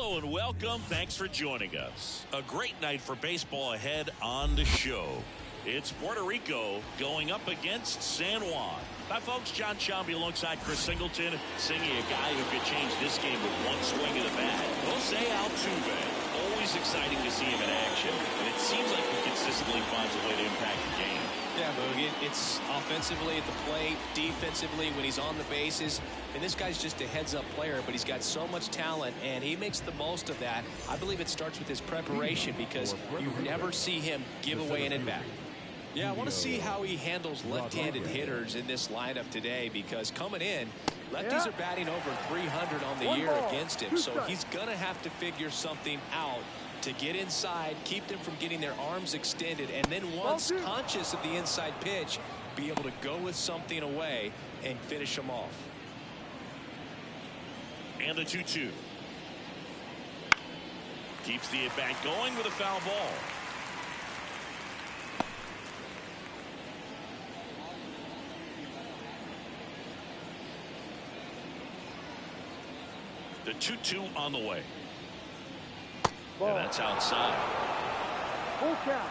Hello and welcome. Thanks for joining us. A great night for baseball ahead on the show. It's Puerto Rico going up against San Juan. Hi, folks. John Shambi alongside Chris Singleton. Singing a guy who could change this game with one swing of the bat. Jose Altuve. Always exciting to see him in action. And it seems like he consistently finds a way to impact the game. Yeah, Boog, it's offensively at the plate, defensively when he's on the bases. And this guy's just a heads-up player, but he's got so much talent, and he makes the most of that. I believe it starts with his preparation because you never see him give away an at-bat. Yeah, I want to see how he handles left-handed hitters in this lineup today because coming in, lefties are batting over 300 on the year against him, so he's going to have to figure something out to get inside, keep them from getting their arms extended, and then once conscious of the inside pitch, be able to go with something away and finish them off. And the 2-2. Keeps the at-bat going with a foul ball. The 2-2 on the way. And that's outside. Full count.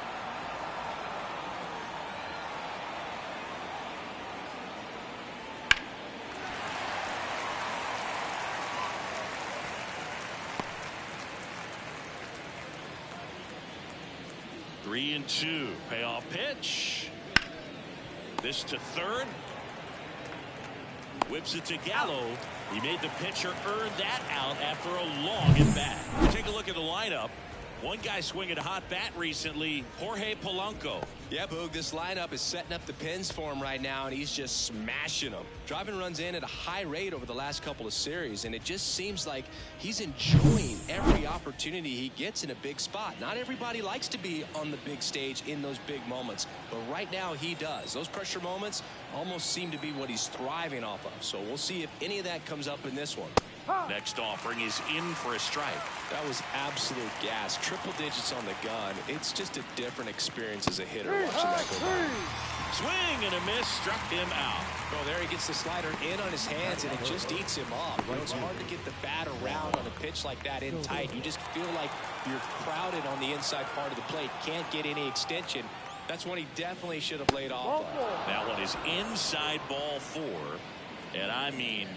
Three and two. Payoff pitch. This to third. Whips it to Gallo. He made the pitcher earn that out after a long at bat. Take a look at the lineup. One guy swinging a hot bat recently, Jorge Polanco. Yeah, Boog, this lineup is setting up the pins for him right now, and he's just smashing them. Driving runs in at a high rate over the last couple of series, and it just seems like he's enjoying every opportunity he gets in a big spot. Not everybody likes to be on the big stage in those big moments, but right now he does. Those pressure moments almost seem to be what he's thriving off of, so we'll see if any of that comes up in this one. Next offering is in for a strike. That was absolute gas. Triple digits on the gun. It's just a different experience as a hitter watching that go by. Swing and a miss, struck him out. Oh, there he gets the slider in on his hands, and it just eats him off. You know, it's hard to get the bat around on a pitch like that in tight. You just feel like you're crowded on the inside part of the plate. Can't get any extension. That's when he definitely should have laid off. That one is inside ball 4. And I mean,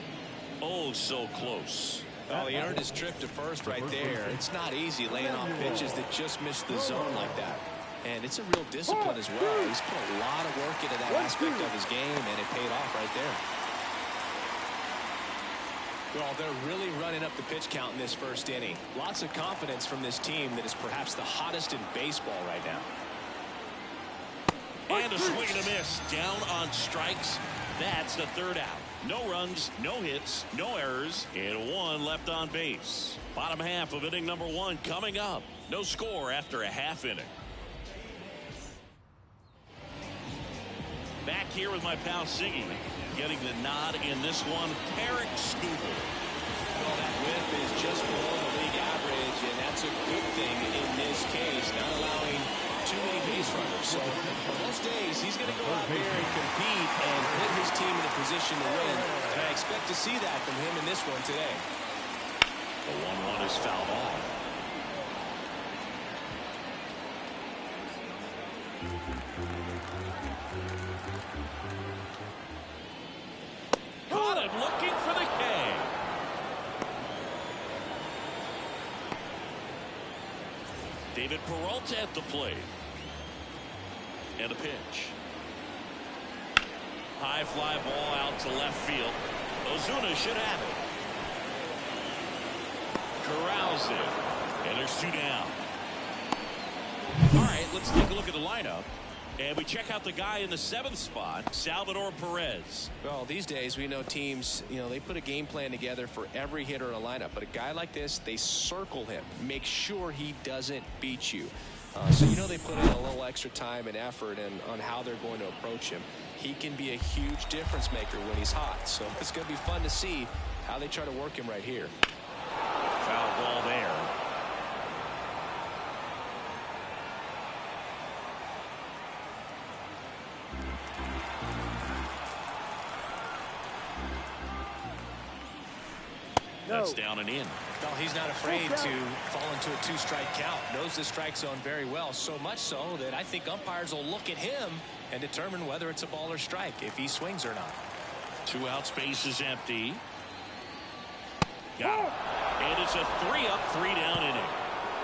oh, so close. Well, he earned his trip to first right there. It's not easy laying off pitches that just miss the zone like that. And it's a real discipline as well. He's put a lot of work into that aspect of his game, and it paid off right there. Well, they're really running up the pitch count in this first inning. Lots of confidence from this team that is perhaps the hottest in baseball right now. And a swing and a miss. Down on strikes. That's the third out. No runs, no hits, no errors, and one left on base. Bottom half of inning number 1 coming up. No score after a half inning. Back here with my pal Siggy, getting the nod in this one, Eric Skubal. Well, that whip is just below the league average, and that's a good thing in this case, not allowing too many base runners. So on most days, he's going to go out there and compete and put his team in a position to win. And I expect to see that from him in this one today. The 1-1 is fouled off. Caught him looking for the K. David Peralta at the plate. And a pitch. High fly ball out to left field. Ozuna should have it. Corrals it. And there's 2 down. All right, let's take a look at the lineup. And we check out the guy in the 7th spot, Salvador Perez. Well, these days we know teams, they put a game plan together for every hitter in a lineup. But a guy like this, they circle him, make sure he doesn't beat you. So they put in a little extra time and effort on how they're going to approach him. He can be a huge difference maker when he's hot. So it's going to be fun to see how they try to work him right here. Foul ball there. That's down and in. Well, he's not afraid to fall into a 2-strike count. Knows the strike zone very well, so much so that I think umpires will look at him and determine whether it's a ball or strike, if he swings or not. 2 out, space is empty. Got it. And it's a 3-up, 3-down inning.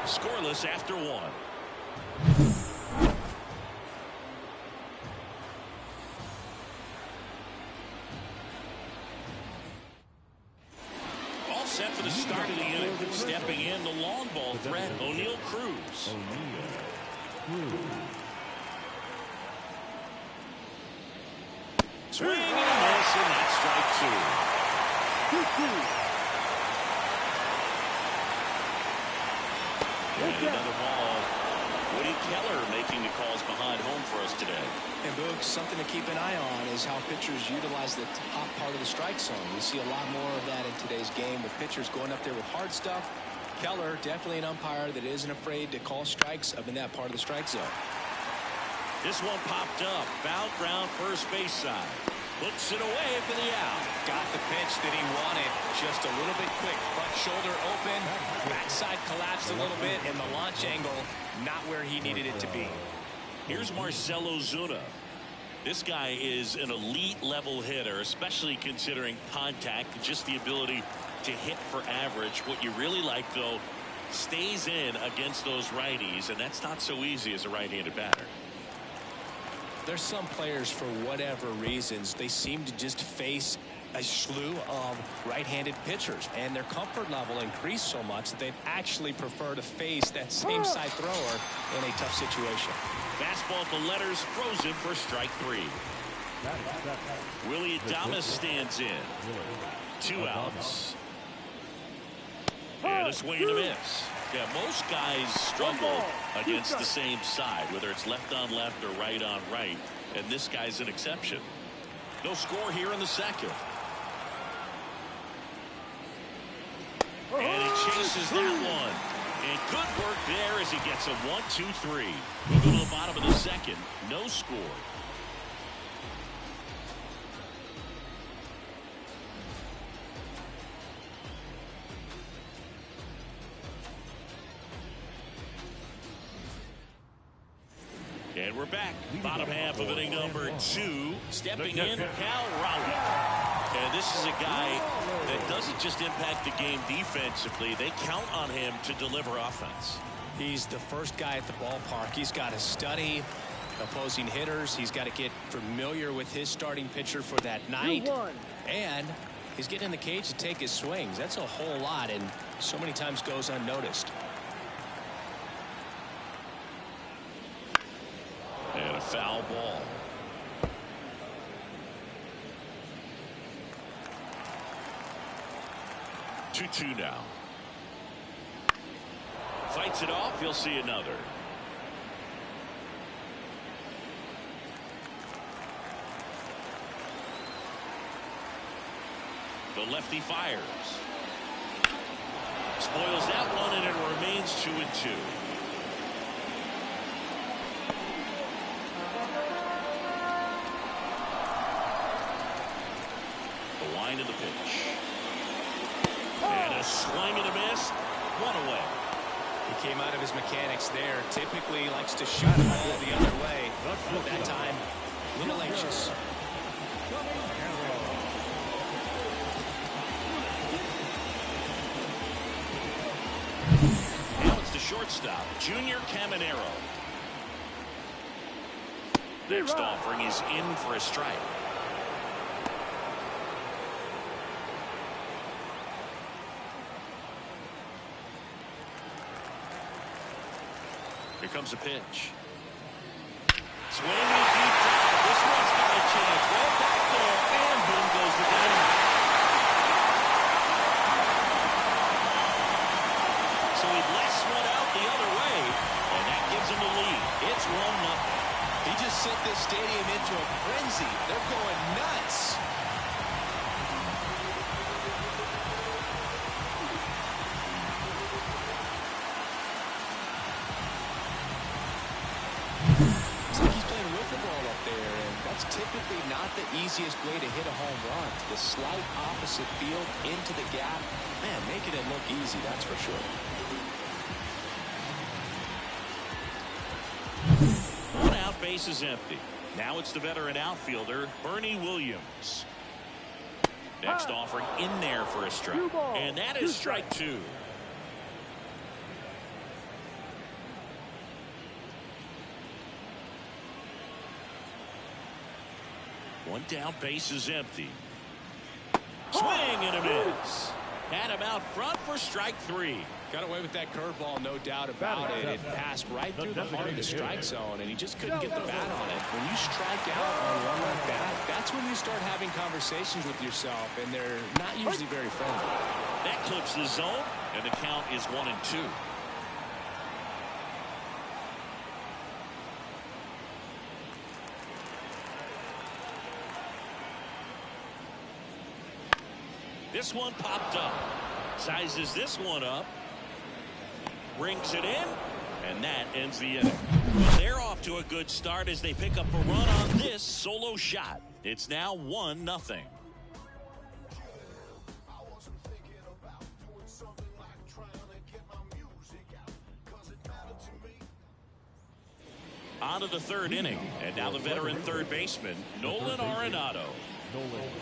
Scoreless after 1. All set for the start of the inning. Stepping in the long ball threat, O'Neal Cruz. Swing and a miss, and that's strike 2. And another ball. Woody Keller making the calls behind home for us today. And Boog, something to keep an eye on is how pitchers utilize the top part of the strike zone. We see a lot more of that in today's game with pitchers going up there with hard stuff. Keller, definitely an umpire that isn't afraid to call strikes up in that part of the strike zone. This one popped up. Foul ground, first base side. Puts it away for the out. Got the pitch that he wanted. Just a little bit quick. Front shoulder open. Backside collapsed a little bit. And the launch angle not where he needed it to be. Here's Marcell Ozuna. This guy is an elite level hitter, especially considering contact, just the ability to hit for average. What you really like, though, stays in against those righties, and that's not so easy as a right-handed batter. There's some players, for whatever reasons, they seem to just face a slew of right-handed pitchers, and their comfort level increased so much that they'd actually prefer to face that same side thrower in a tough situation. Fastball at the letters, frozen for strike 3. Willie Adames stands in. 2 outs. And a swing and a miss. Yeah, most guys struggle against the same side, whether it's left on left or right on right, and this guy's an exception. No score here in the second. And he chases that one. And good work there as he gets a 1-2-3. We'll go to the bottom of the second. No score. And we're back. Bottom half of inning number 2. Stepping in, Cal Raleigh. And this is a guy that doesn't just impact the game defensively. They count on him to deliver offense. He's the first guy at the ballpark. He's got to study opposing hitters. He's got to get familiar with his starting pitcher for that night. And he's getting in the cage to take his swings. That's a whole lot, and so many times goes unnoticed. And a foul ball. Two now. Fights it off. You'll see another. The lefty fires. Spoils that one, and it remains 2-2. The line of the pitch. And a swing and a miss. One away. He came out of his mechanics there. Typically likes to shoot the ball the other way. But that time, a little anxious. Now it's the shortstop, Junior Caminero. Next offering is in for a strike. Here comes a pitch. Swing and deep drive. This one's got a chance. Way back there, and boom goes the dynamite. So he blasts one out the other way, and that gives him the lead. It's 1-0. He just sent this stadium into a frenzy. They're going nuts. there, and that's typically not the easiest way to hit a home run. The slight opposite field into the gap, man, making it look easy, that's for sure. One out, base is empty. Now it's the veteran outfielder, Bernie Williams. Next offering in there for a strike. And that is strike two. One down, base is empty. Swing and a miss. Had him out front for strike three. Got away with that curveball, no doubt about it. It passed right through the heart of the strike zone, and he just couldn't get the bat on it. When you strike out on one like that, that's when you start having conversations with yourself, and they're not usually very friendly. That clips the zone, and the count is 1-2. This one popped up. Sizes this one up. Brings it in. And that ends the inning. They're off to a good start as they pick up a run on this solo shot. It's now 1-0. On to the third inning. And now the veteran third baseman, Nolan Arenado.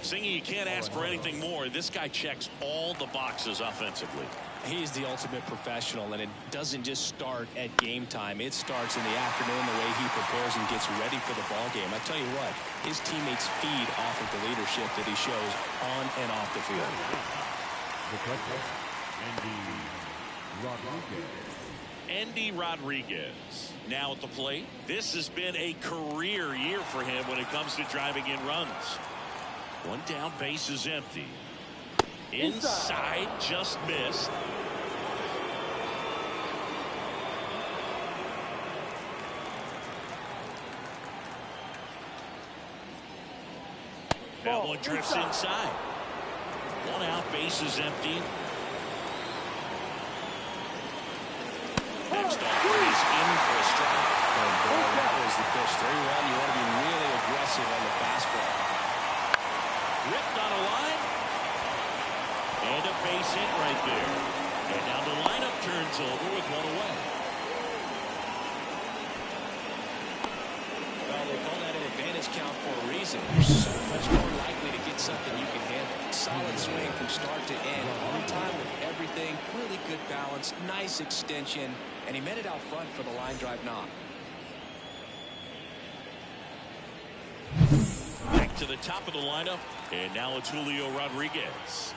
Singy, you can't ask for anything more. This guy checks all the boxes offensively. He's the ultimate professional, and it doesn't just start at game time. It starts in the afternoon, the way he prepares and gets ready for the ball game. I tell you what, his teammates feed off of the leadership that he shows on and off the field. Andy Rodriguez now at the plate. This has been a career year for him when it comes to driving in runs. One down, base is empty. Inside, just missed. That one drifts inside. One out, base is empty. Next offering is in for a strike. Oh boy, that was the pitch. 3-1. You want to be really aggressive on the fastball. Ripped on a line. And a base hit right there. And now the lineup turns over with one away. Well, they call that an advantage count for a reason. You're so much more likely to get something you can handle. Solid swing from start to end. On time with everything. Really good balance. Nice extension. And he met it out front for the line drive knock. Back to the top of the lineup. And now it's Julio Rodriguez.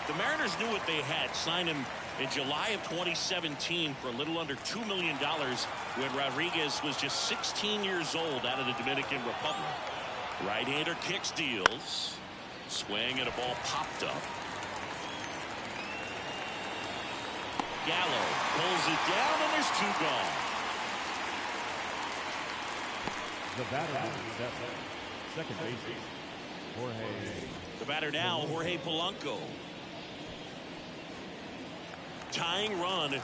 The Mariners knew what they had. Signed him in July of 2017 for a little under $2 million when Rodriguez was just 16 years old out of the Dominican Republic. Right-hander kicks, deals. Swing and a ball popped up. Gallo pulls it down and there's two gone. The batter is second base, Jorge. The batter now, Jorge Polanco. Tying run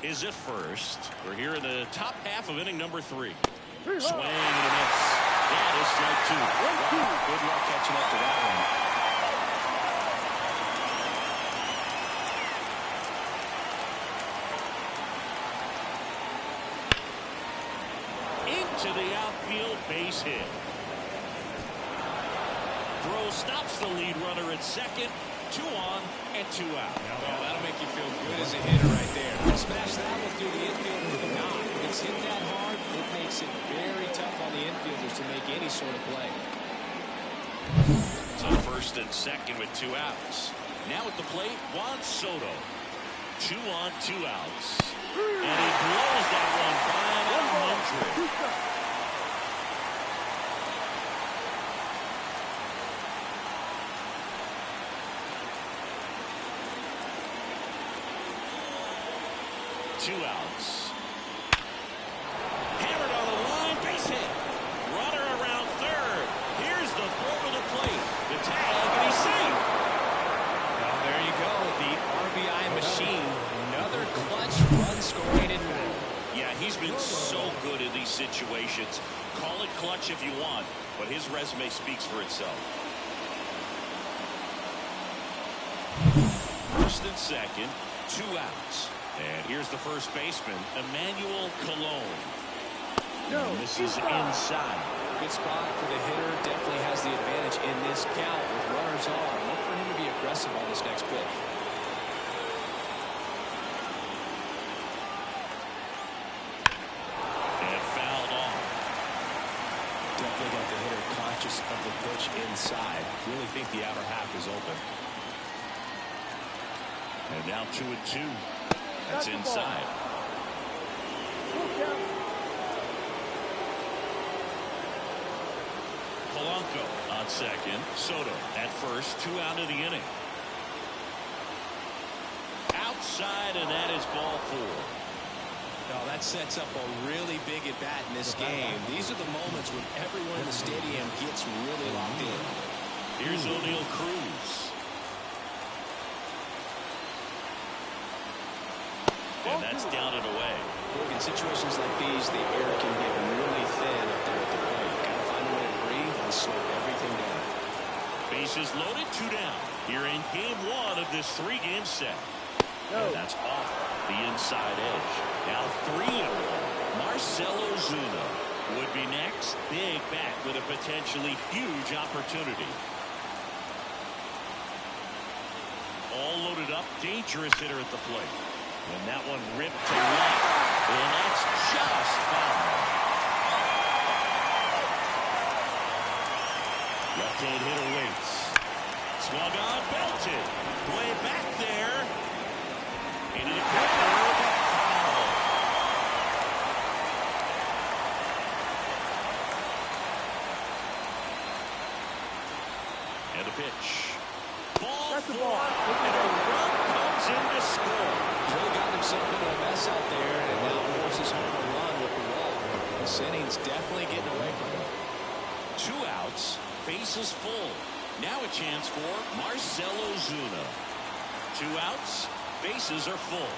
is at first. We're here in the top half of inning number 3. Swing and a miss. That is strike 2. Wow, good luck catching up to that one. Into the outfield, base hit. Throw stops the lead runner at second. 2 on and 2 out. Well, that'll make you feel good as a hitter right there. Smash that one through the infield with a knock. If it's hit that hard, it makes it very tough on the infielders to make any sort of play. So first and second with 2 outs. Now at the plate, Juan Soto. 2 on, 2 outs. And he blows that one by at 100. Two outs. Hammered on the line, base hit. Runner around third. Here's the throw to the plate. The tag, and he's safe. Well, there you go. The RBI machine. Another clutch run scoring at bat. Yeah, he's been so good in these situations. Call it clutch if you want, but his resume speaks for itself. First and second, 2 outs. And here's the first baseman, Emmanuel Colon. And this is inside. Good spot for the hitter. Definitely has the advantage in this count with runners on. Look for him to be aggressive on this next pitch. And fouled off. Definitely got the hitter conscious of the pitch inside. Really think the outer half is open. And now 2-2. That's inside. Polanco on second. Soto at first. 2 out of the inning. Outside, and that is ball 4. Now that sets up a really big at bat in this game. These are the moments when everyone in the stadium gets really locked in. Here's O'Neal Cruz. And that's down and away. Look, in situations like these, the air can get really thin up there at the plate. Got to find a way to breathe and slow everything down. Bases loaded, 2 down. Here in game 1 of this 3-game set. And that's off the inside edge. Now 3-1. Marcelo Zuna would be next. Big bat with a potentially huge opportunity. All loaded up. Dangerous hitter at the plate. And that one ripped to left. And that's just foul. Left-hand hitter waits. Swung on, belted. Way back there. Into the corner. Foul. And a pitch. Ball 4. And a run comes in to score. Really got himself into a mess out there, and now forces home a run with the wall. This inning's definitely getting away from him. 2 outs, bases full. Now a chance for Marcelo Zuna. 2 outs, bases are full.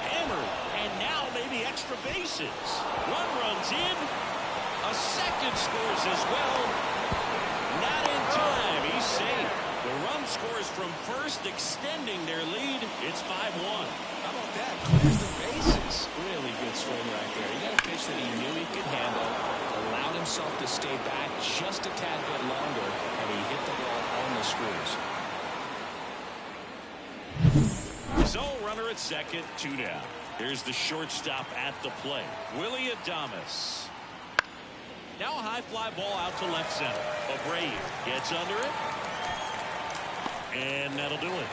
Hammered, and now maybe extra bases. Run runs in. A second scores as well. Not in time. He's safe. The run scores from first, extending their lead. It's 5-1. How about that? Clears the bases. Really good swing right there. He got a pitch that he knew he could handle, allowed himself to stay back just a tad bit longer, and he hit the ball on the screws. So, runner at second, 2 down. Here's the shortstop at the plate, Willie Adames. Now a high fly ball out to left center. Abreu gets under it. And that'll do it.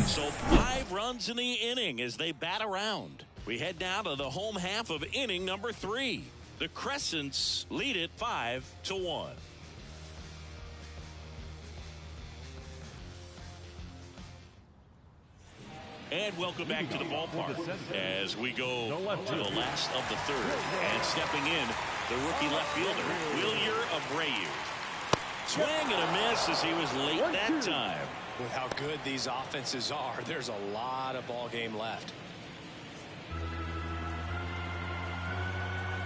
So 5 runs in the inning as they bat around. We head down to the home half of inning number 3. The Crescents lead it 5-1. And welcome back to the ballpark as we go to the last of the 3rd. And stepping in, the rookie left fielder, Wilyer Abreu. Swing and a miss as he was late that time. With how good these offenses are, there's a lot of ball game left.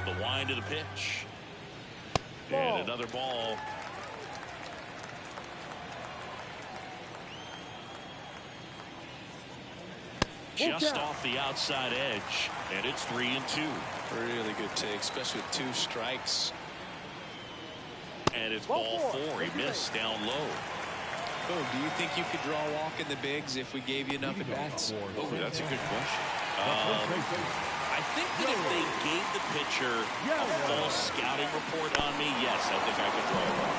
The wind of the pitch. And another ball. Just off the outside edge, and it's 3-2. Really good take, especially with 2 strikes. And it's ball 4. He missed down low. Oh, do you think you could draw a walk in the bigs if we gave you enough at bats? Oh, that's a good question. I think that if they gave the pitcher a full scouting report on me, yes, I think I could draw a walk.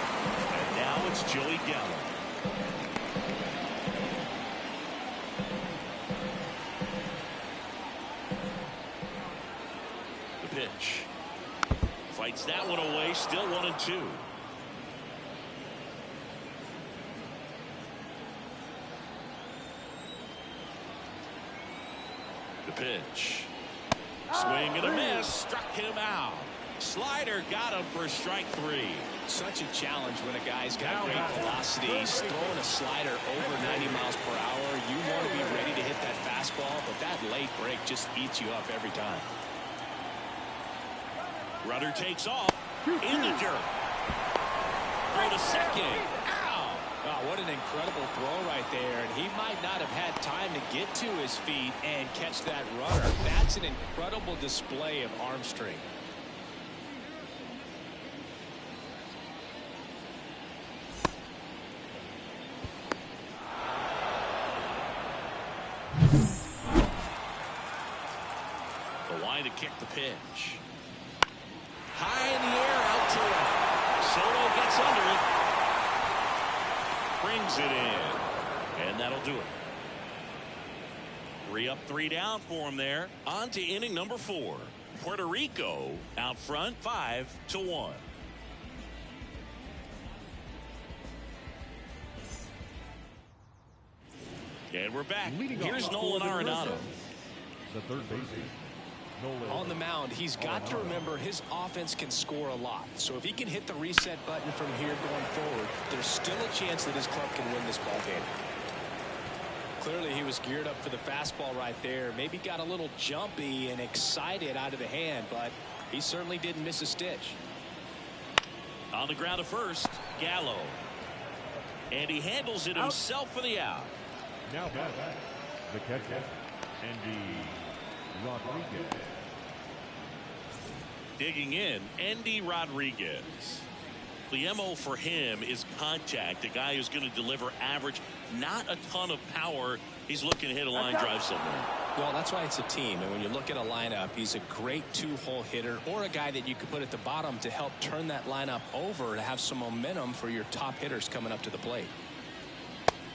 And now it's Joey Gallo. Pitch. Fights that one away. Still 1-2. The pitch. Swing and a miss. Struck him out. Slider got him for strike 3. Such a challenge when a guy's got great velocity. He's throwing a slider over 90 miles per hour. You want to be ready to hit that fastball, but that break just eats you up every time. Runner takes off in the dirt. Throw to second. Ow. Oh, what an incredible throw right there. And he might not have had time to get to his feet and catch that runner. That's an incredible display of arm strength. The line to kick the pitch. High in the air, out to left. Soto gets under it. Brings it in. And that'll do it. 3 up, 3 down for him there. On to inning number 4. Puerto Rico out front 5-1. And we're back. Here's Nolan Arenado. The third baseman. On the mound, he's got to remember his offense can score a lot. So if he can hit the reset button from here going forward, there's still a chance that his club can win this ball game. Clearly, he was geared up for the fastball right there. Maybe got a little jumpy and excited out of the hand, but he certainly didn't miss a stitch. On the ground at first, Gallo. And he handles it himself for the out. Now back, the catcher, Andy Rodriguez. Digging in, Andy Rodriguez. The MO for him is contact. A guy who's going to deliver average, not a ton of power. He's looking to hit a line drive somewhere. Well, that's why it's a team. And when you look at a lineup, he's a great 2-hole hitter or a guy that you could put at the bottom to help turn that lineup over to have some momentum for your top hitters coming up to the plate.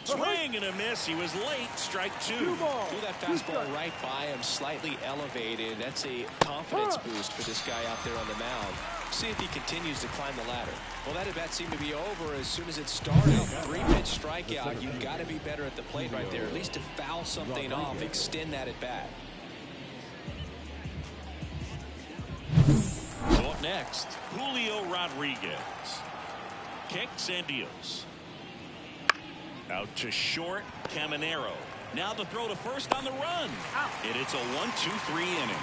Swing and a miss. He was late. Strike 2. Threw that fastball right by him, slightly elevated. That's a confidence boost for this guy out there on the mound. See if he continues to climb the ladder. Well, that at bat seemed to be over as soon as it started. 3-pitch strikeout. You've got to be better at the plate right there, at least to foul something off, extend that at bat. So up next, Julio Rodriguez. Kicks and deals. Out to short, Caminero. Now the throw to first on the run. And it's a 1-2-3 inning.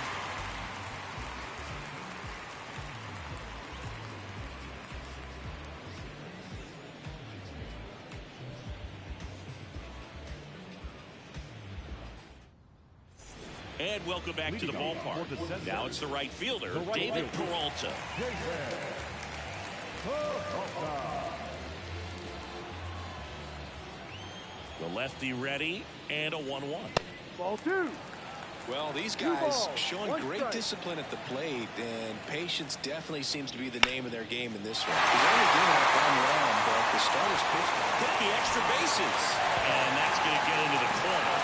And welcome back to the ballpark. Now it's the right fielder, David Peralta. The lefty ready, and a 1-1. Ball 2. Well, these guys showing great discipline at the plate, and patience definitely seems to be the name of their game in this one. He's only giving up 1 run, but the starter's pitch hit the extra bases, and that's going to get into the corner.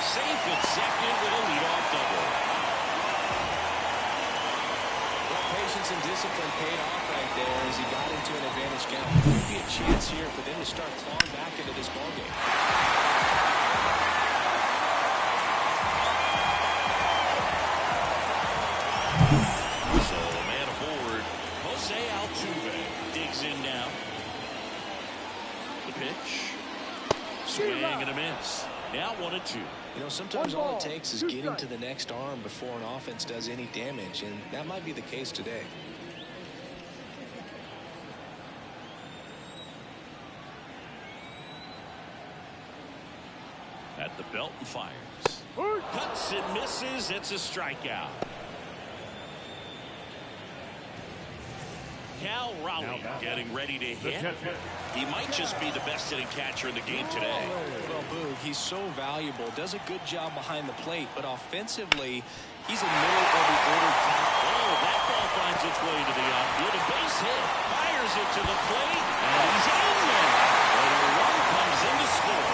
Safe at second with a leadoff double. Well, patience and discipline paid off right there as he got into an advantage count. Could be a chance here for them to start clawing back into this ballgame. So a man aboard, Jose Altuve digs in now. The pitch, swing and a miss. Now 1-2. You know, sometimes all it takes is getting to the next arm before an offense does any damage, and that might be the case today. At the belt and fires. Cuts and misses. It's a strikeout. Cal Raleigh getting ready to hit. He might just be the best hitting catcher in the game today. Well, Boog, he's so valuable. Does a good job behind the plate, but offensively, he's a middle of the order. Oh, that ball finds its way to the outfield. A base hit. Fires it to the plate. And he's in there. And a run comes in to score.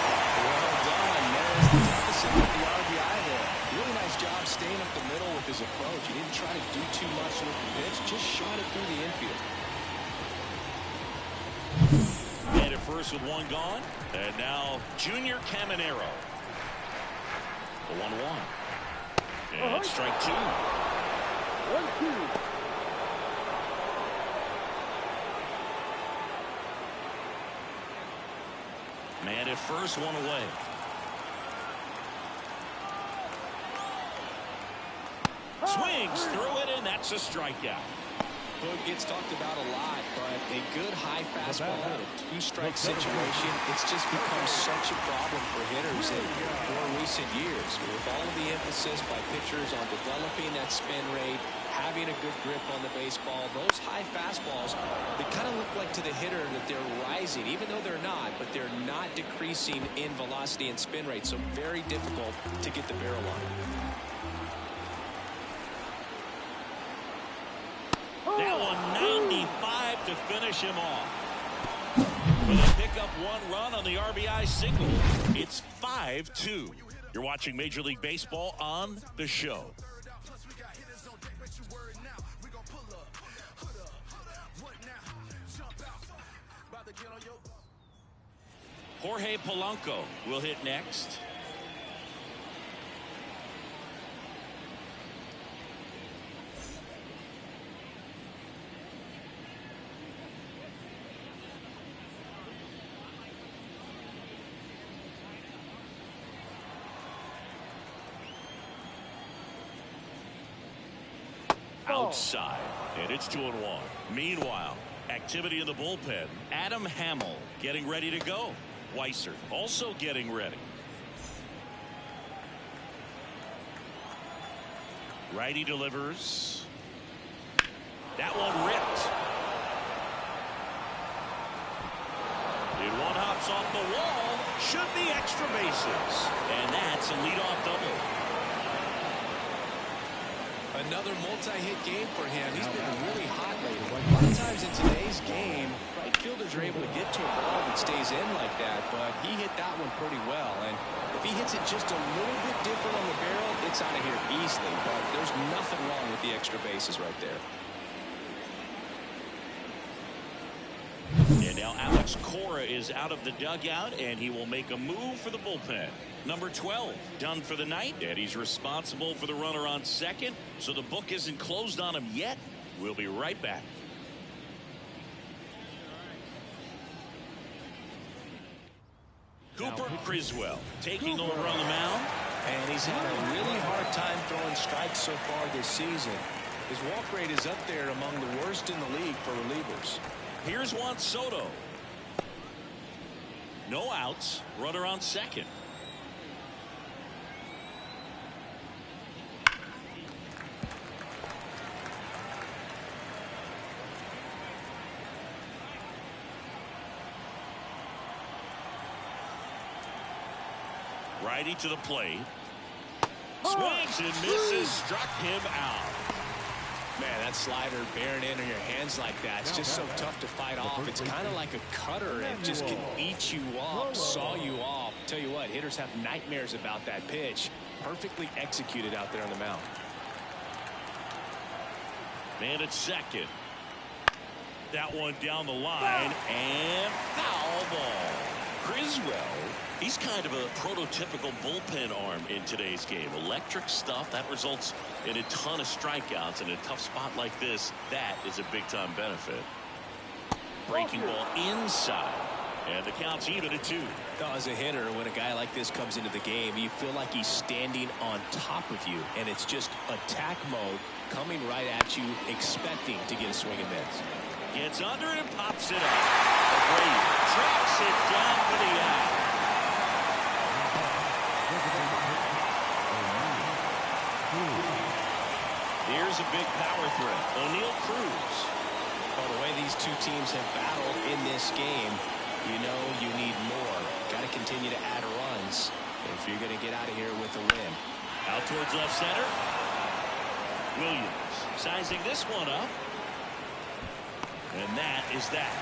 Well done. There's the deficit with the RBI there. Really nice job staying up the middle with his approach. He didn't try to do too much with the pitch. Just shot it through the infield. And at first with 1 gone. And now Junior Caminero. The 1-1. And strike 2. 1-2. Man at first, 1 away. Swings through it, and that's a strikeout. Boog gets talked about a lot, but a good high fastball in a two-strike situation, it's just become such a problem for hitters in more recent years. With all of the emphasis by pitchers on developing that spin rate, having a good grip on the baseball, those high fastballs, they kind of look like to the hitter that they're rising, even though they're not, but they're not decreasing in velocity and spin rate, so very difficult to get the barrel on. That one 95 to finish him off. But they pick up one run on the RBI single. It's 5-2. You're watching Major League Baseball on the show. Jorge Polanco will hit next. Outside, and it's 2-1. Meanwhile, activity in the bullpen. Adam Hamill getting ready to go. Weiser also getting ready. Righty delivers. That one ripped. And one hops off the wall. Should be extra bases. And that's a leadoff double. Another multi-hit game for him. He's been really hot lately. A lot of times in today's game, right fielders are able to get to a ball that stays in like that, but he hit that one pretty well. And if he hits it just a little bit different on the barrel, it's out of here easily. But there's nothing wrong with the extra bases right there. And now Alex Cora is out of the dugout, and he will make a move for the bullpen. Number 12 done for the night, and he's responsible for the runner on second, so the book isn't closed on him yet. We'll be right back. Cooper Criswell taking over on the mound. And he's had a really hard time throwing strikes so far this season. His walk rate is up there among the worst in the league for relievers. Here's Juan Soto. No outs, runner on second. Righty to the plate. Swings and misses. Struck him out. Man, that slider bearing in on your hands like that, it's just so tough to fight off. It's kind of like a cutter and just can eat you up, saw you off. Tell you what, hitters have nightmares about that pitch. Perfectly executed out there on the mound. Man at second. That one down the line and foul ball. Criswell, he's kind of a prototypical bullpen arm in today's game. Electric stuff that results in a ton of strikeouts. In a tough spot like this, that is a big time benefit. Breaking ball inside, and the count's even at 2. As a hitter, when a guy like this comes into the game, you feel like he's standing on top of you, and it's just attack mode coming right at you, expecting to get a swing and miss. Gets under and pops it up. Brady tracks it down for the out. Here's a big power threat. O'Neal Cruz. Well, the way these two teams have battled in this game, you know you need more. Got to continue to add runs if you're going to get out of here with a win. Out towards left center. Williams sizing this one up. And that is that.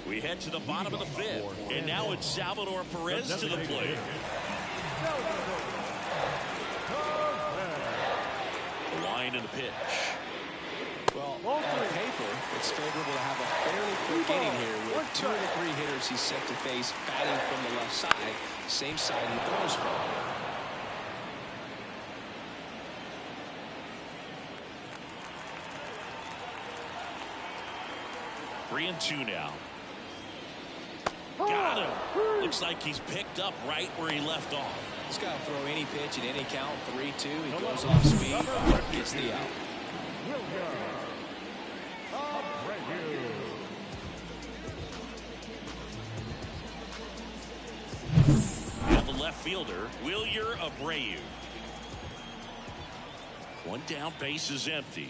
We head to the bottom of the 5th, and now it's Salvador Perez to the plate. The line in the pitch. Well, on paper, it's favorable to have a fairly quick inning here with 2 of the 3 hitters he's set to face batting from the left side, same side he throws from. 3-2 now. Got him. Looks like he's picked up right where he left off. This guy will throw any pitch at any count. 3-2. He goes off speed, gets the out. And the left fielder, Wilyer Abreu. One down, base is empty.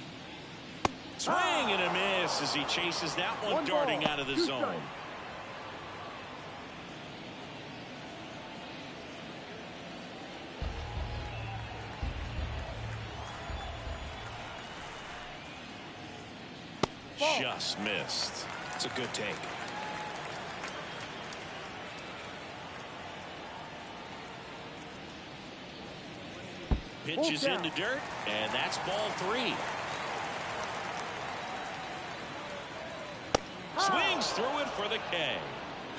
Swing and a miss as he chases that one darting out of the zone. Just missed. It's a good take. Pitches in the dirt, and that's ball 3. Swings through it for the K.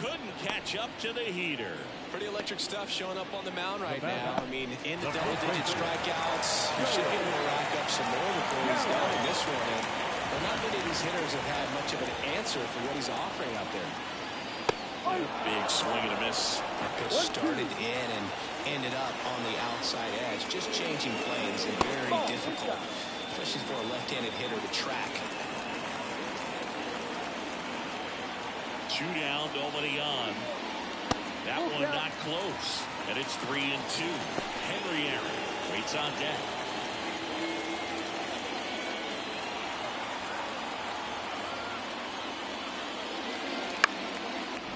Couldn't catch up to the heater. Pretty electric stuff showing up on the mound right now. I mean, in the double-digit strikeouts, you should be able to rack up some more before he's done in this one. And not many of these hitters have had much of an answer for what he's offering out there. Big swing and a miss. That pitch started in and ended up on the outside edge. Just changing planes and very difficult, especially for a left-handed hitter to track. 2 down, nobody on. That one not close. And it's 3-2. Henry Aaron waits on deck.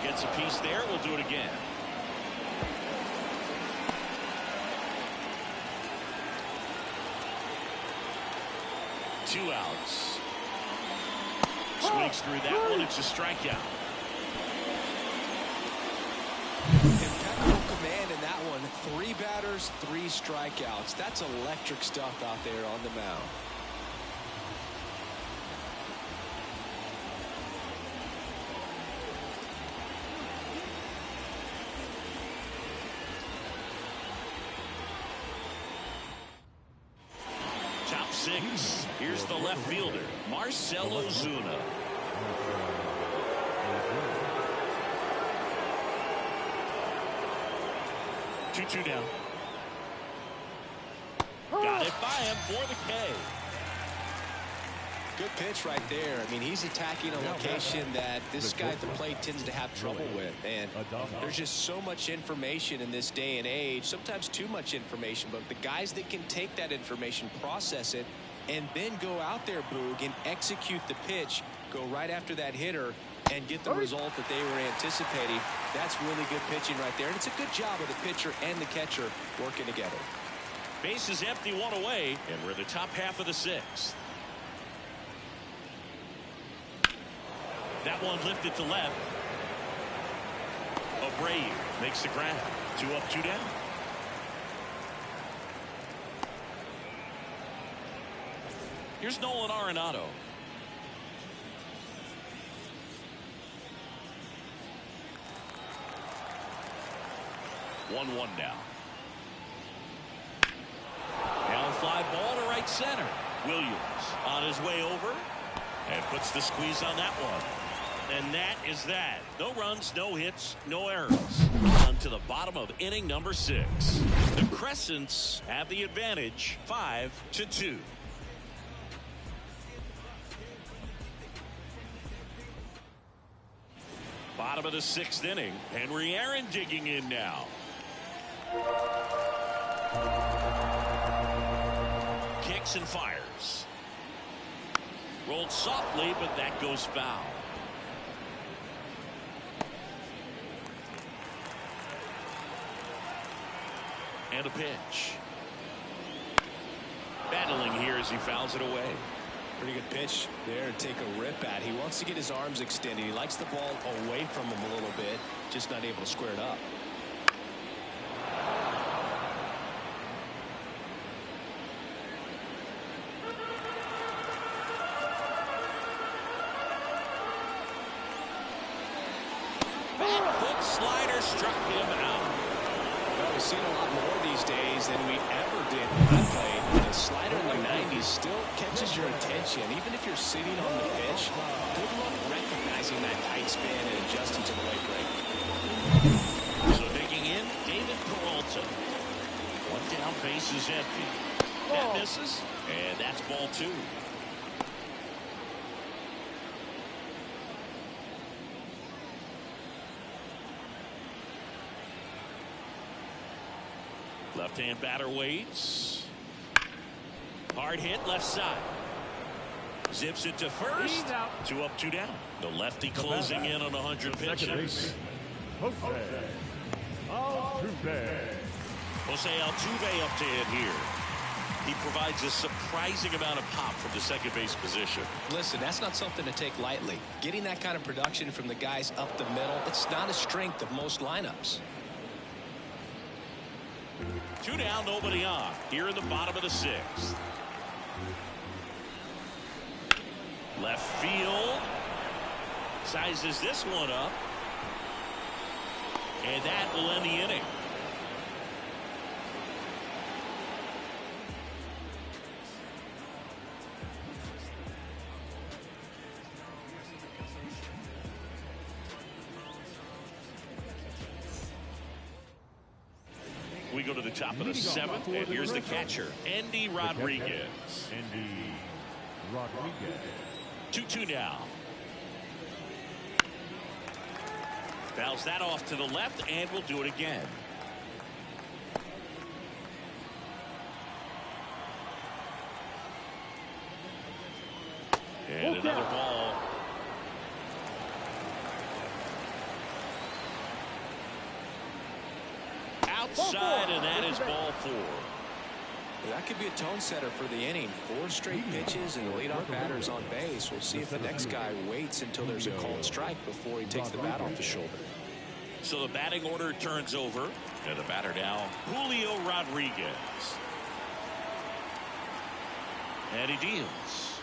Gets a piece there. We'll do it again. Two outs. Swings through that one. It's a strikeout. Impeccable command in that one. 3 batters, 3 strikeouts. That's electric stuff out there on the mound. Top 6. Here's the left fielder, Marcell Ozuna. Two down. Got it by him for the K. Good pitch right there. I mean, he's attacking a location that this guy at the plate tends to have trouble with. And there's just so much information in this day and age, sometimes too much information. But the guys that can take that information, process it, and then go out there, Boog, and execute the pitch, go right after that hitter, and get the result that they were anticipating. That's really good pitching right there. And it's a good job of the pitcher and the catcher working together. Base is empty, 1 away, and we're in the top half of the 6th. That one lifted to left. Abreu makes the grab. 2 up, 2 down. Here's Nolan Arenado. 1-1 now. Now fly ball to right center. Williams on his way over and puts the squeeze on that one. And that is that. No runs, no hits, no errors. On to the bottom of inning number 6. The Crescents have the advantage, 5-2. Bottom of the 6th inning. Henry Aaron digging in now. Kicks and fires. Rolled softly, but that goes foul. And a pitch. Battling here as he fouls it away. Pretty good pitch there to take a rip at. He wants to get his arms extended. He likes the ball away from him a little bit, just not able to square it up. Back foot slider struck him out. Well, we've seen a lot more these days than we ever did when I played. The slider in the 90s still catches your attention. Even if you're sitting on the pitch, good luck recognizing using that tight spin and adjusting to the late break. So digging in, David Peralta. One down, base is empty. That misses, and that's ball 2. Left-hand batter waits. Hard hit left side. Zips it to first. 2 up, 2 down. The lefty closing in on 100 pitches. Jose Altuve. Jose Altuve up to hit here. He provides a surprising amount of pop from the second base position. Listen, that's not something to take lightly. Getting that kind of production from the guys up the middle, it's not a strength of most lineups. 2 down, nobody on. Here in the bottom of the 6th. Left field. Sizes this one up. And that will end the inning. We go to the top of the 7th, and here's the catcher, Andy Rodriguez. Andy Rodriguez. 2-2 now. Fouls that off to the left, and we'll do it again. And another ball. Outside, and that is ball 4. That could be a tone setter for the inning. 4 straight pitches and the leadoff batter's on base. We'll see if the next guy waits until there's a called strike before he takes the bat off the shoulder. So the batting order turns over, and the batter now, Julio Rodriguez. And he deals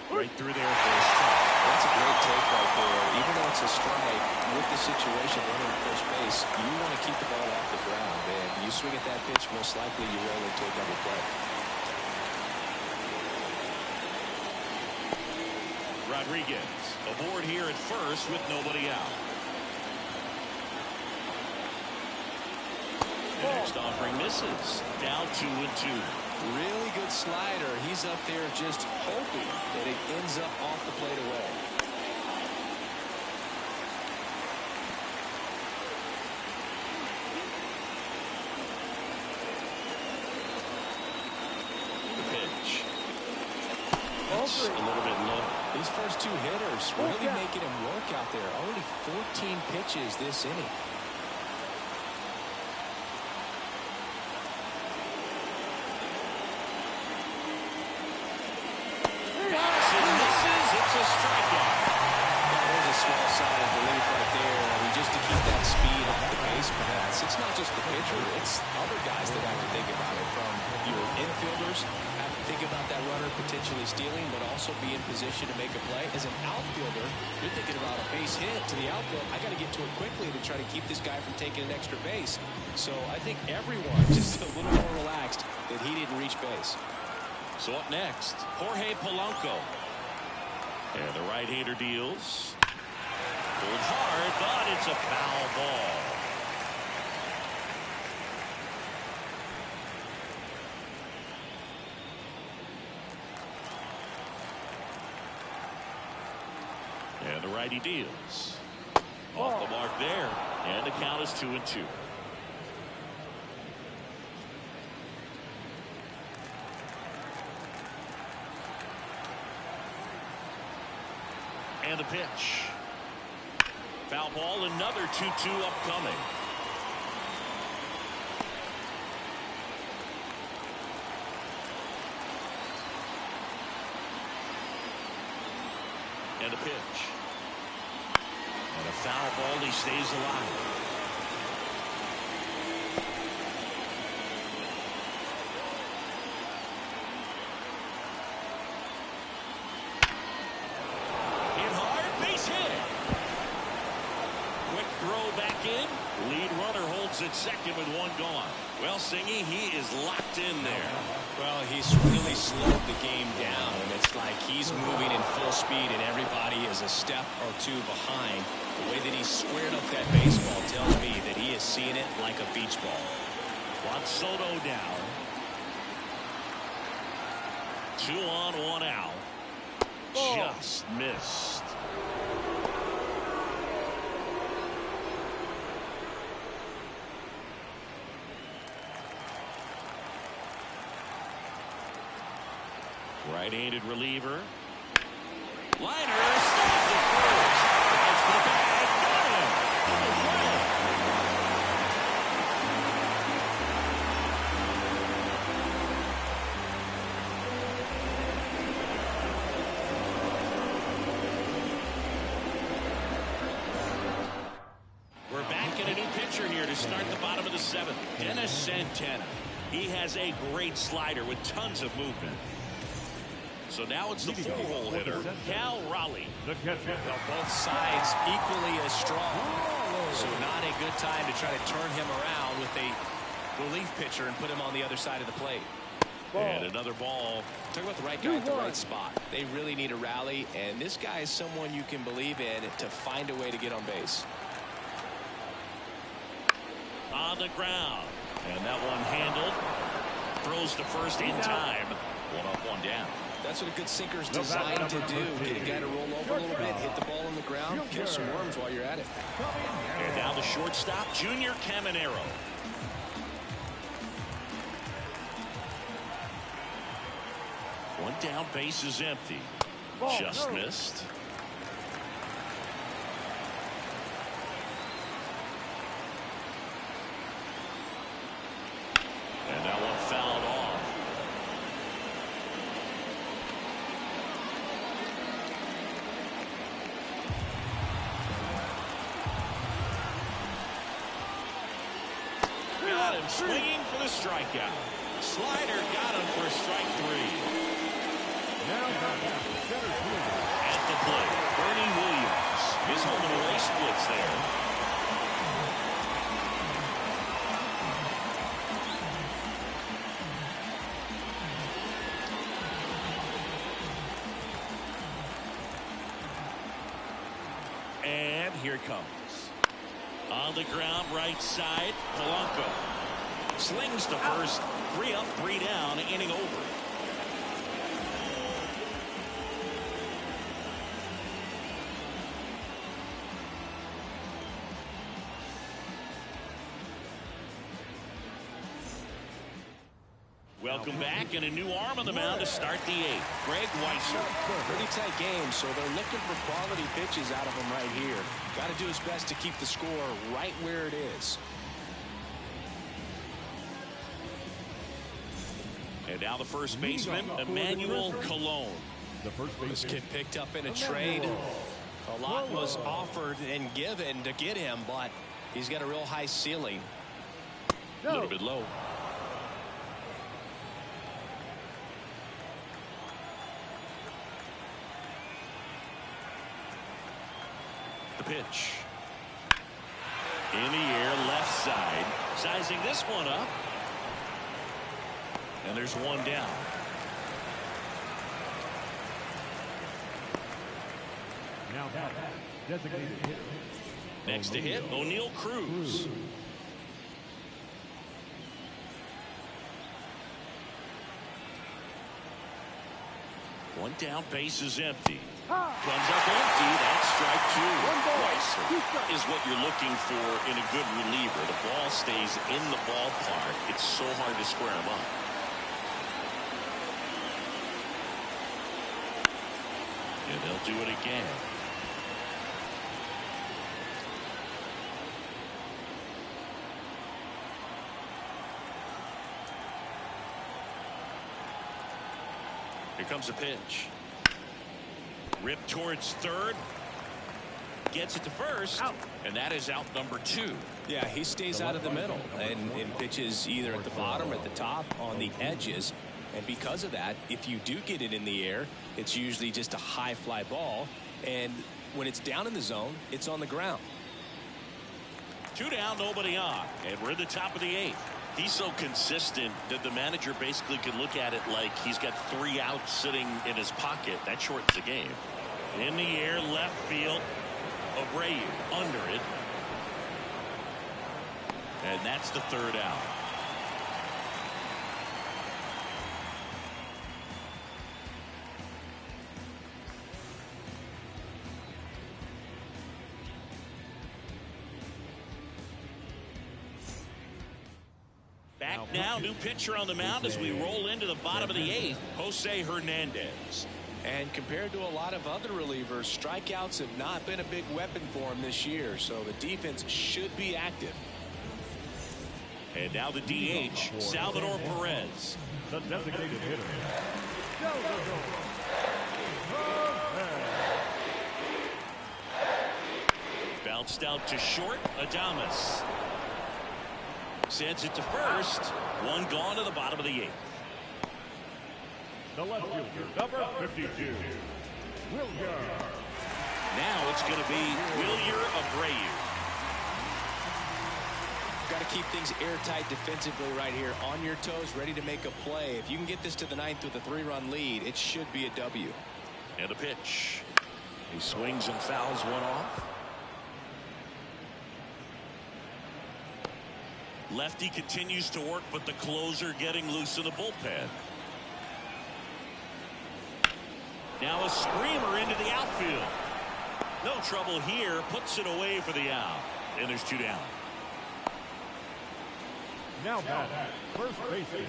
right through there for a strike. That's a great take right there. Even though it's a strike, with the situation running at first base, you want to keep the ball off the ground. And you swing at that pitch, most likely you roll into a double play. Rodriguez aboard here at first with nobody out. The next offering misses. Down 2-2. Really good slider. He's up there just hoping that it ends up off the plate away. The pitch. That's a little bit low. These first 2 hitters really making him work out there. Already 14 pitches this inning. It's not just the pitcher, it's other guys that have to think about it. From your infielders have to think about that runner potentially stealing, but also be in position to make a play. As an outfielder, you're thinking about a base hit to the outfield. I got to get to it quickly to try to keep this guy from taking an extra base. So I think everyone just a little more relaxed that he didn't reach base. So up next, Jorge Polanco. And the right-hander deals. Pulled hard, but it's a foul ball. And the righty deals. Off the mark there. And the count is 2-2. And the pitch. Foul ball, another 2-2 upcoming. And a pitch. And a foul ball, he stays alive. Hit hard, base hit. Quick throw back in. Lead runner holds holds at second with one gone. Well, Singy, he is locked in there. Well, he's really slowed the game down, and it's like he's moving in full speed, and everybody is a step or two behind. The way that he squared up that baseball tells me that he is seeing it like a beach ball. Juan Soto down. 2 on, 1 out. Just missed. Right-handed reliever. Liner stopped at first. That's the bag. Got him. Double play. We're back in a new pitcher here to start the bottom of the 7th. Dennis Santana. He has a great slider with tons of movement. So now it's the 4-hole hitter, Cal Raleigh. The catcher. Both sides equally as strong. So not a good time to try to turn him around with a relief pitcher and put him on the other side of the plate. And another ball. Talk about the right guy at the right spot. They really need a rally, and this guy is someone you can believe in to find a way to get on base. On the ground. And that one handled. Throws to first in time. 1 up, 1 down. That's what a good sinker's designed to do. Get a guy to roll over a little bit, hit the ball on the ground, kill some worms while you're at it. And now the shortstop, Junior Caminero. One down, base is empty. Just missed. And that one fouled off. Got him swinging for the strikeout. Slider got him for strike 3. At the plate, Bernie Williams. His home and away splits there. And here it comes. On the ground, right side, Polanco. Slings to first. 3 up, 3 down, inning over. Welcome back, and a new arm on the mound to start the 8th. Greg Weisser. Pretty tight game, so they're looking for quality pitches out of him right here. Got to do his best to keep the score right where it is. And now the first baseman, Emmanuel Colon. The first baseman. This kid picked up in a trade. A lot was offered and given to get him, but he's got a real high ceiling. A little bit low. The pitch. In the air, left side. Sizing this one up. And there's one down. Now back. Designated hitter. Next to hit, O'Neal Cruz. One down, base is empty. Comes up empty. That's strike 2. Weisser is what you're looking for in a good reliever. The ball stays in the ballpark. It's so hard to square him up. And they'll do it again. Here comes a pitch. Ripped towards third. Gets it to first. Out. And that is out number 2. Yeah, he stays out of the middle and pitches either at the bottom or at the top on the edges. And because of that, if you do get it in the air, it's usually just a high fly ball. And when it's down in the zone, it's on the ground. Two down, nobody on. And we're in the top of the 8th. He's so consistent that the manager basically could look at it like he's got 3 outs sitting in his pocket. That shortens the game. In the air, left field. Abreu under it. And that's the 3rd out. Back now, new pitcher on the mound as we roll into the bottom of the 8th, Jose Hernandez. And compared to a lot of other relievers, strikeouts have not been a big weapon for him this year, so the defense should be active. And now the DH, Salvador Perez. The designated hitter. Bounced out to short, Adames. Sends it to first. One gone to the bottom of the 8th. The left fielder, number 52, Wilyer. Now it's going to be Wilyer Abreu. Got to keep things airtight defensively right here. On your toes, ready to make a play. If you can get this to the 9th with a 3-run lead, it should be a W. And a pitch. He swings and fouls one off. Lefty continues to work, but the closer getting loose in the bullpen. Now a screamer into the outfield. No trouble here. Puts it away for the out. And there's 2 down. Now back, first baseman,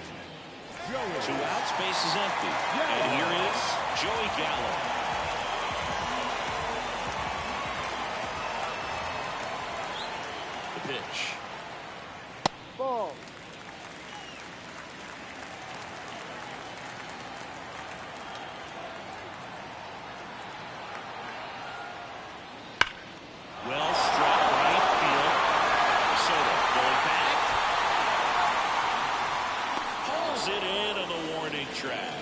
Joey. 2 outs, base is empty. And here is Joey Gallo. The pitch. Ball. Well struck right field. Soto going back. Pulls it in on the warning track.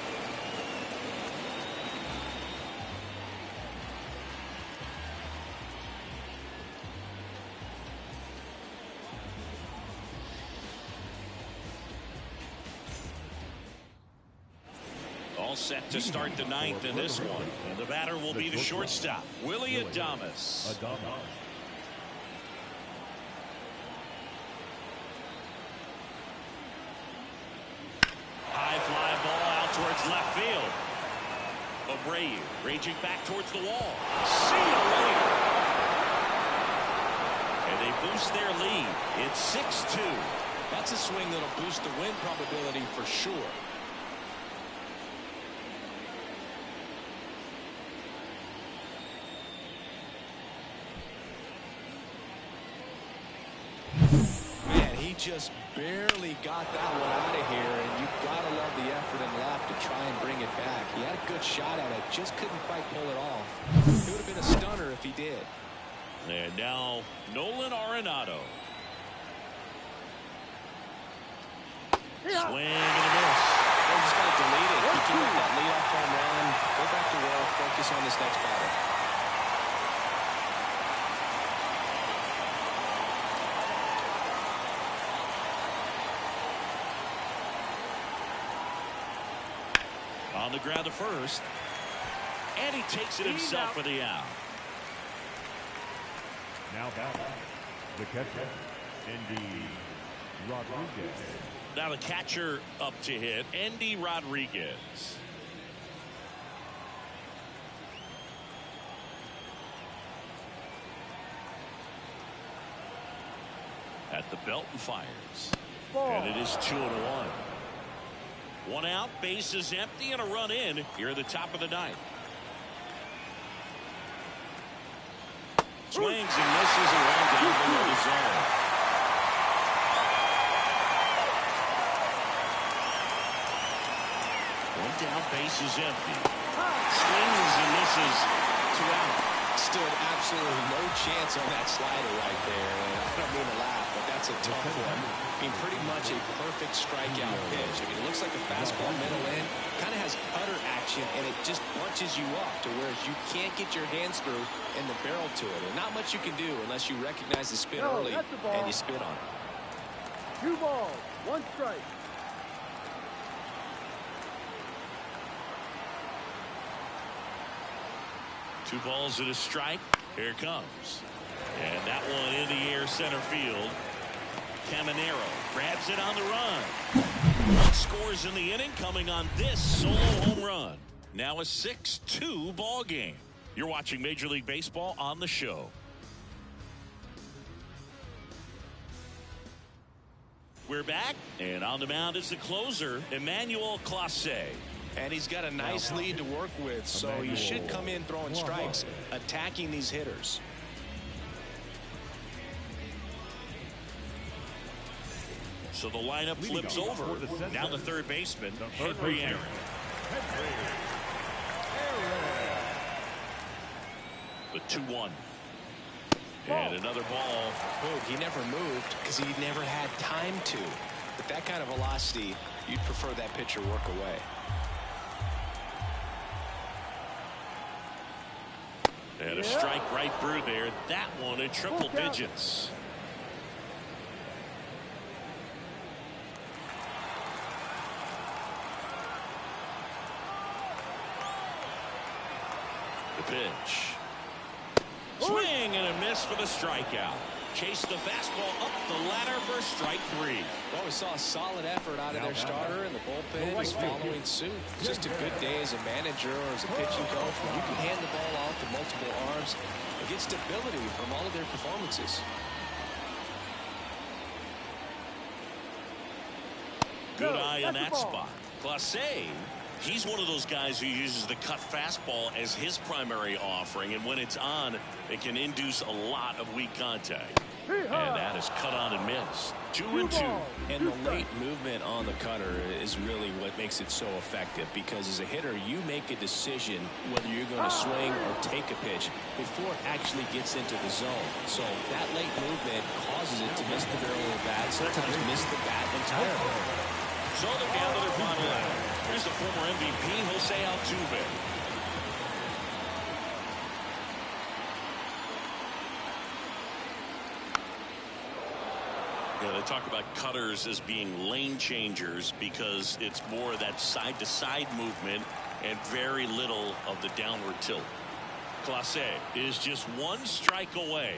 All set to start the 9th in this one. And the batter will be the shortstop, Willie Adames. High fly ball out towards left field. Abreu raging back towards the wall. See you later. And they boost their lead. It's 6-2. That's a swing that'll boost the win probability for sure. Man, he just barely got that one out of here, and you've got to love the effort and left to try and bring it back. He had a good shot at it, just couldn't quite pull it off. It would have been a stunner if he did. And now Nolan Arenado. Swing and a miss. They just got to delete it. You give up that leadoff home run, go back to work, focus on this next batter. On the ground to first. And he takes it himself for the out. Now back, the catcher, Andy Rodriguez. Now the catcher up to hit, Andy Rodriguez. At the belt and fires. And it is 2-1. 1 out, base is empty, and a run in here at the top of the 9th. Swings and misses around down below the zone. One down, base is empty. Swings and misses 2 out. Stood absolutely no chance on that slider right there. And I don't mean to laugh, but that's a tough one. I mean, pretty much a perfect strikeout pitch. I mean, it looks like a fastball middle in. Kind of has cutter action, and it just bunches you up to where you can't get your hands through and the barrel to it. And not much you can do unless you recognize the spin early and you spit on it. 2 balls, 1 strike. Two balls and a strike. Here it comes. And that one in the air center field. Caminero grabs it on the run. One scores in the inning coming on this solo home run. Now a 6-2 ball game. You're watching Major League Baseball on the show. We're back, and on the mound is the closer, Emmanuel Clase. And he's got a nice lead to work with, so he should come in throwing strikes, attacking these hitters. So the lineup flips over. Now the third baseman, Henry Aaron. The 2-1. And another ball. Oh, he never moved because he never had time to. With that kind of velocity, you'd prefer that pitcher work away. And a strike right through there. That one in triple digits. The pitch. Swing and a miss for the strikeout. Chase the fastball up the ladder for strike 3. Well, we saw a solid effort out of their starter, and the bullpen is following suit. Just a good day as a manager or as a pitching coach. When you can hand the ball off to multiple arms and get stability from all of their performances. Good eye in that spot. Clase, he's one of those guys who uses the cut fastball as his primary offering, and when it's on, it can induce a lot of weak contact. And that is cut on and missed. 2-2. And the late movement on the cutter is really what makes it so effective, because as a hitter, you make a decision whether you're going to swing or take a pitch before it actually gets into the zone. So that late movement causes it to miss the barrel of the bat, sometimes miss the bat entirely. So they're down to their final out. Here's the former MVP, Jose Altuve. Yeah, they talk about cutters as being lane changers because it's more that side-to-side movement and very little of the downward tilt. Clase is just 1 strike away.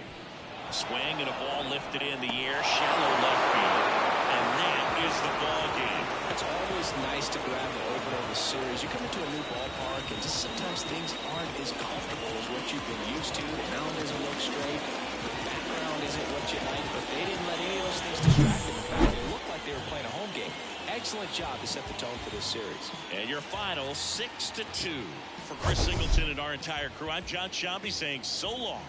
Swing and a ball lifted in the air, shallow left field, and that is the ball game. It's always nice to grab the opener of the series. You come into a new ballpark, and just sometimes things aren't as comfortable as what you've been used to. The mound doesn't look straight. The background isn't what you like, but they didn't let any of those things distract them. In fact, it looked like they were playing a home game. Excellent job to set the tone for this series. And your final 6-2 for Chris Singleton and our entire crew. I'm John Shambi saying so long.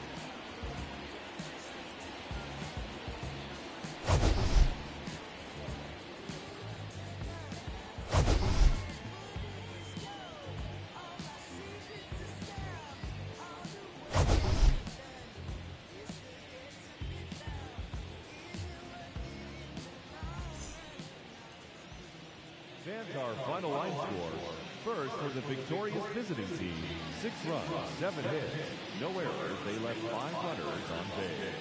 Fans, our final line scores. First for the victorious visiting team, 6 runs, 7 hits, no errors. They left 5 runners on base.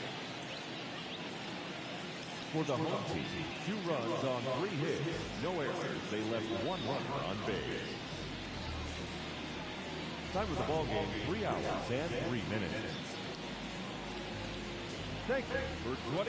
For the home team, 2 runs on 3 hits, no errors. They left 1 runner on base. Time of the ball game, 3 hours and 3 minutes. Thank you for 20.